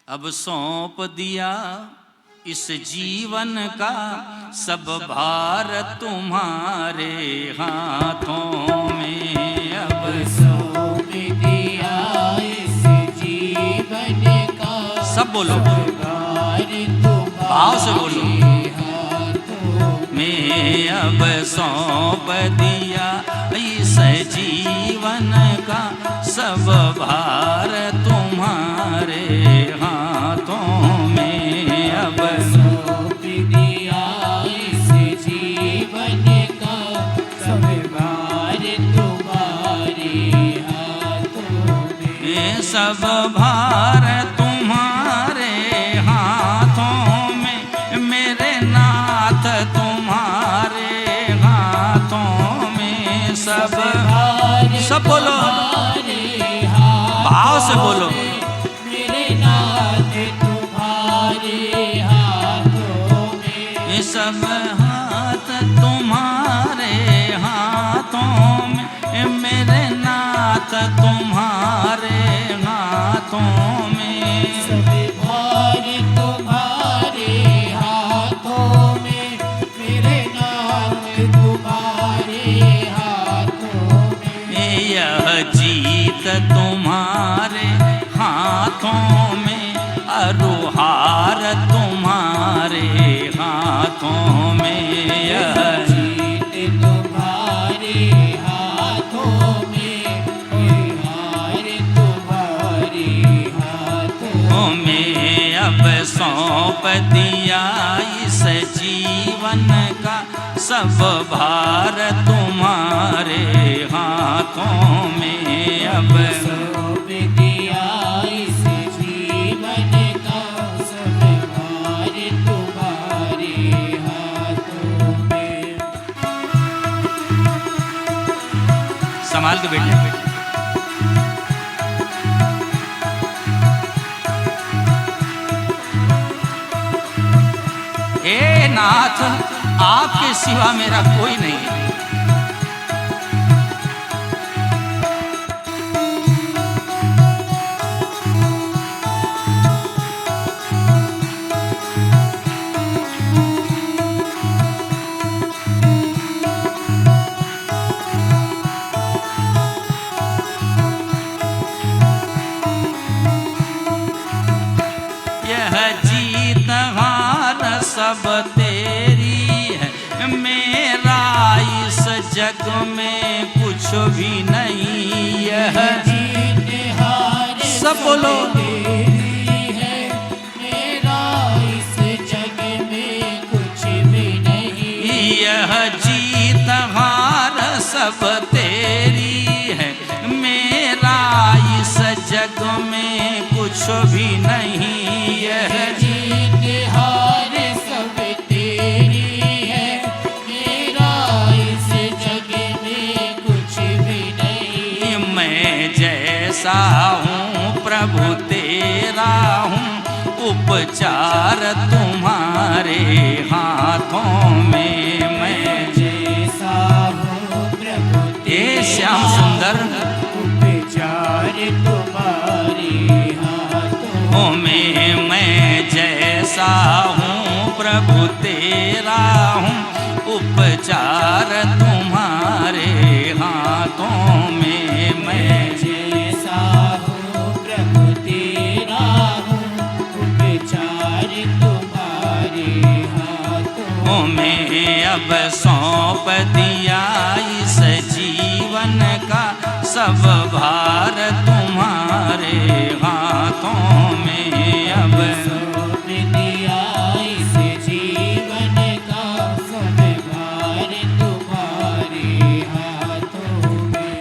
अब सौंप दिया इस जीवन का सब भार तुम्हारे हाथों में। अब सौंप दिया इस जीवन का सब बोलो, भाव से बोलो। मैं अब सौंप दिया इस जीवन का सब भार तुम्हारे हाथों में। अब सौंप दिया इस जीवन का सब भार तुम्हारे हाथों में। सब भार तुम्हारे हाथों में, मेरे नाथ तुम्हारे हाथों में। सब बोलो, भाव से बोलो। मेरे नाथ तुम्हारे हाथों में। सब हाथ तुम्हारे हाथों में, मेरे नाथ तुम्हारे हाथों में। सब भार तुम्हारे हाथों में, मेरे नाथ तुम्हारे हाथों में। यह जीत तुम्हारे हाथों में, अरुहार तुम्हारे हाथों में। यह जीत तुम्हारे हाथों में, हार तुम्हारे हाथों में। अब सौंप दिया इस जीवन का सब भार तुम्हारे हाथों में। अब सौंप दिया इस जीवन का सब भार तुम्हारे हाथों में। संभाल के बैठे। हे नाथ, आपके सिवा मेरा कोई नहीं है। यह जीत हार सब तेरी है, मेरा इस जग में कुछ भी नहीं। यह जीत हार सब बोलो। तेरी है, मेरा इस जग में कुछ भी नहीं। यह जीत हार सब तेरी है, मेरा इस जग में कुछ भी नहीं। यह जीत हार सब तेरी है, मेरा इस जग में कुछ भी नहीं। मैं जैसा हूँ प्रभु तेरा हूँ, उपचार तुम्हारे हाथों में। मैं जैसा हूँ प्रभु हे श्याम सुंदर, उपचार तुम्हारे हाथों में। मैं जैसा हूँ प्रभु तेरा हूँ, उपचार तुम्हारे हाथों में। मैं जैसा हूँ प्रभु तेरा हूँ, उपचार तुम्हारे हाथों में। अब सौंप दिया इस जीवन का सब भार तुम्हारे हाथों में। अब सौंप दिया इस जीवन का सब भार तुम्हारे हाथों में।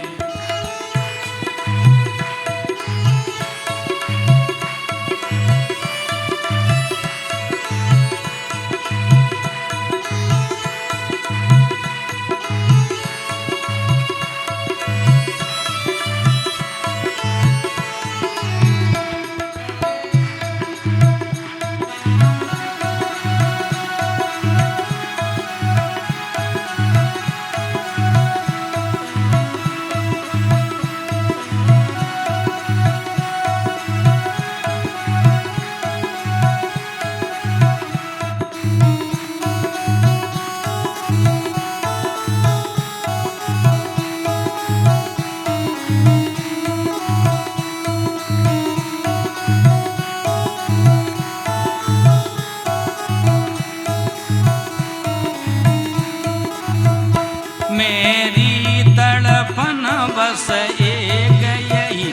बस एक यही,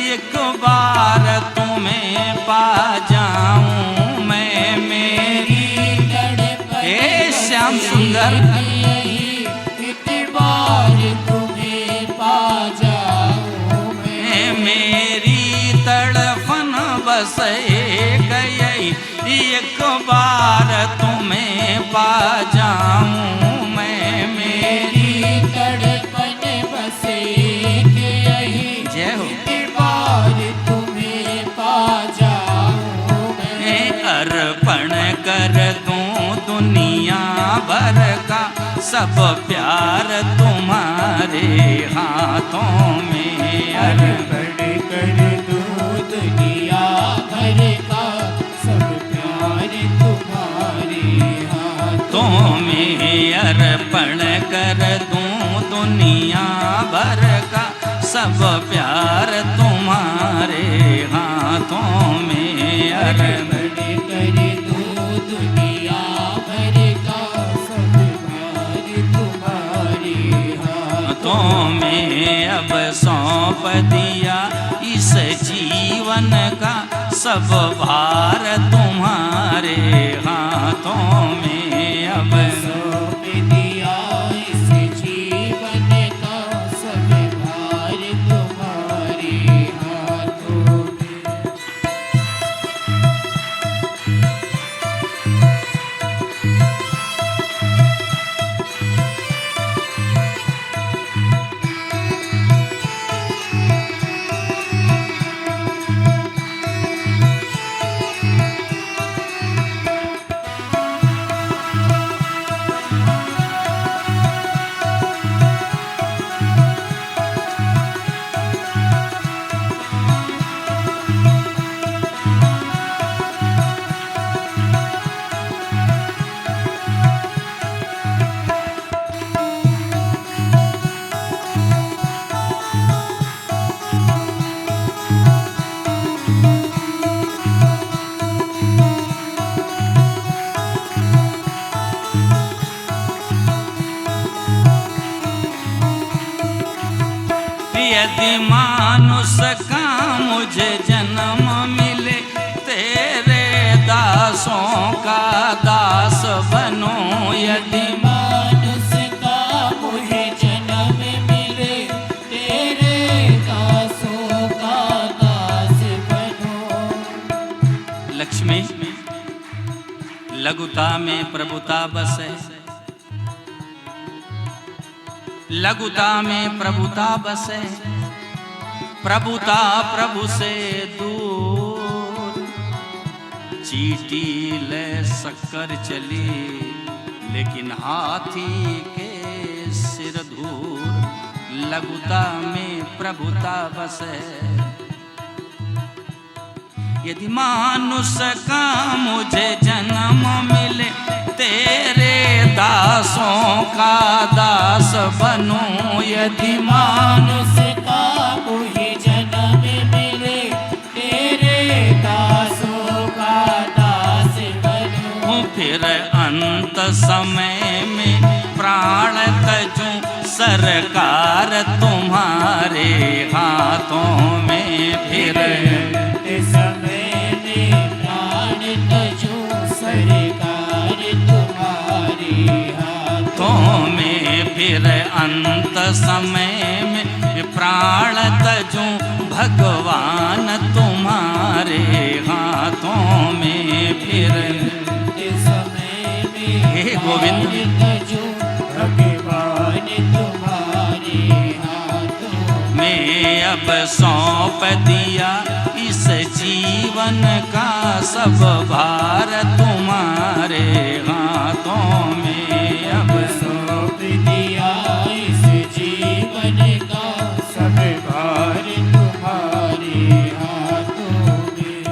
एक बार तुम्हें पा जाऊं मैं। मेरी हे श्याम सुंदर, एक बार तुम्हें पा जाऊं मैं। मेरी तड़फन बस एक यही, एक बार तुम्हें पा जाऊं मैं। मेरी तड़पन बस एक यही, जय हो। एक बार तुम्हें पा जाऊं मैं। अर्पण कर दूं दुनिया भर का सब प्यार तुम्हारे हाथों में। अर्पण कर दूं दुनिया भर का सब प्यार तुम्हारे हाथों में। अर्पण कर दूं दुनिया भर का सब प्यार तुम्हारे हाथों में। अर्पण कर दूं दुनिया भर का सब प्यार तुम्हारे हाथों में। अब सौंप दिया इस जीवन का सब भार तुम्हारे हाथों में। अब सौंप दिया इस जीवन का सब भार तुम्हारे हाथों में। यदि मानुष का मुझे जन्म मिले, तेरे दासों का दास बनूं। यदि मानुष का मुझे जन्म मिले, तेरे दासों का दास बनूं। लक्ष्मी लघुता में प्रभुता बसे, लघुता में प्रभुता बसे। प्रभुता प्रभु से दूर, चीटी ले शक्कर चली, लेकिन हाथी के सिर धूर। लघुता में प्रभुता बसे। यदि मानुष का मुझे जन्म मिले, तेरे दासों का दास बनूं। यदि मानुष का मुझे जन्म मिले, तेरे दासों का दास बनूं। फिर अंत समय में प्राण तजूं, सरकार तुम्हारे हाथों में। फिर समय में प्राण तजूं, सरकार तुम्हारे हाथों में। फिर अंत समय में प्राण तजूं, भगवान तुम्हारे हाथों में। फिर समय में हे गोविंद तजूं, भगवान तुम्हारे हाथों में। अब सौंप दिया इस जीवन का सब भार तुम्हारे हाथों में। अब सौंप दिया इस जीवन का सब भार तुम्हारे हाथों में।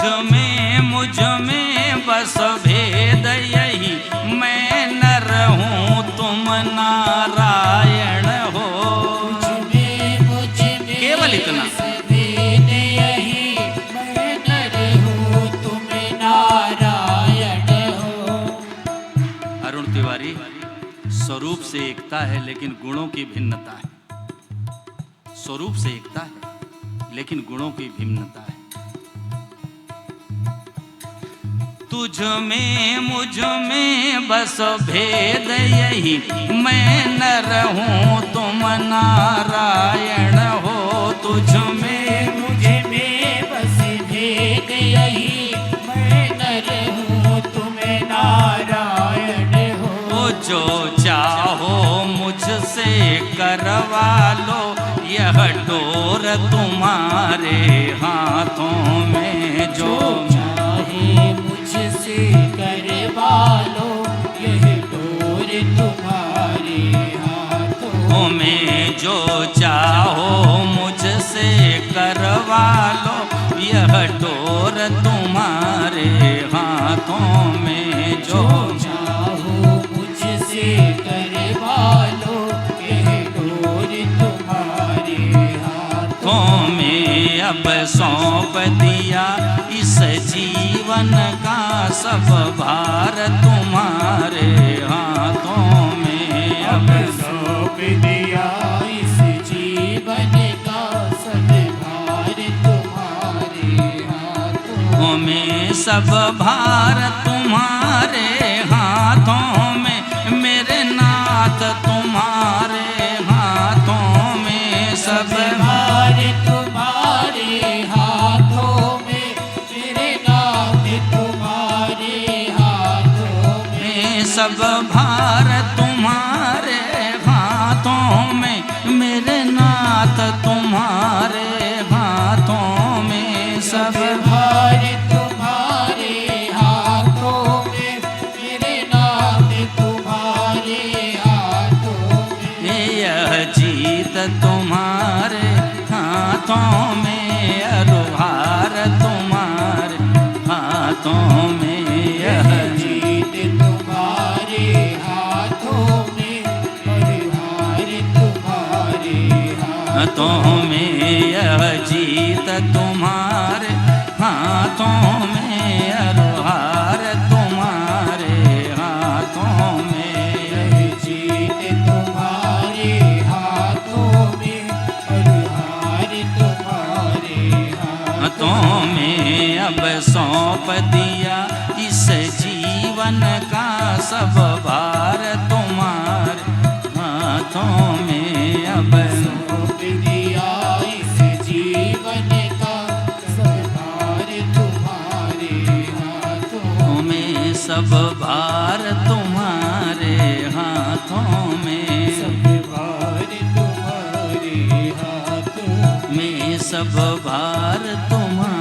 में बस भेद यही, मैं नर हूँ तुम नारायण हो। केवल इतना, भेद यही, मैं नर हूँ तुम नारायण हो। अरुण तिवारी, स्वरूप से एकता है लेकिन गुणों की भिन्नता है। स्वरूप से एकता है लेकिन गुणों की भिन्नता है। तुझ में मुझ में बस भेद यही, मैं नर हूँ तुम नारायण हो। तुझ में मुझ में बस भेद यही, मैं नर हूँ तुम नारायण हो। जो चाहो मुझसे करवा लो, यह डोर तुम्हारे हाथों में। जो चाहे मुझसे करवा लो, यह डोर तुम्हारे हाथों में। जो चाहो मुझसे करवा लो, यह डोर तुम्हारे हाथों में। जो चाहो मुझसे करवा लो, यह डोर तुम्हारे हाथों में। अब सौंप दिया इस जीवन का सब भार तुम्हारे हाथों में। अब सौंप दिया इस जीवन का सब भार तुम्हारे हाथों में। सब भार तुम्हारे हाथों में, मेरे नाथ तुम्हारे हाथों में। सब भार तुम्हारे हाथों में, मेरे नाथ तुम्हारे हाथों में। सब भार तुम्हारे हाथों में, मेरे नाथ तुम्हारे हाथों में। सब भार तुम्हारे हाथों में, मेरे नाथ तुम्हारे हाथों में। यह जीत तुम्हारे हाथों में, अरुहार तुम्हारे हाथों में। यह जीत तुम्हारे हाथों में, अरुहार तुम्हारे हाथों में। यह जीत तुम्हारे हाथों में, अरुहार तुम्हारे हाथों में। यह जीत तुम्हारे हाथों में, अरुहार तुम्हारे हाथों में। अब सौंप दिया इस जीवन का सब भार तुम्हारे हाथों में। अब सौंप दिया इस जीवन का सब भार तुम्हारे हाथों में। सब भार तुम्हारे हाथों में। सब भार तुम्हारे हाथों में। सब भार तुम्हारे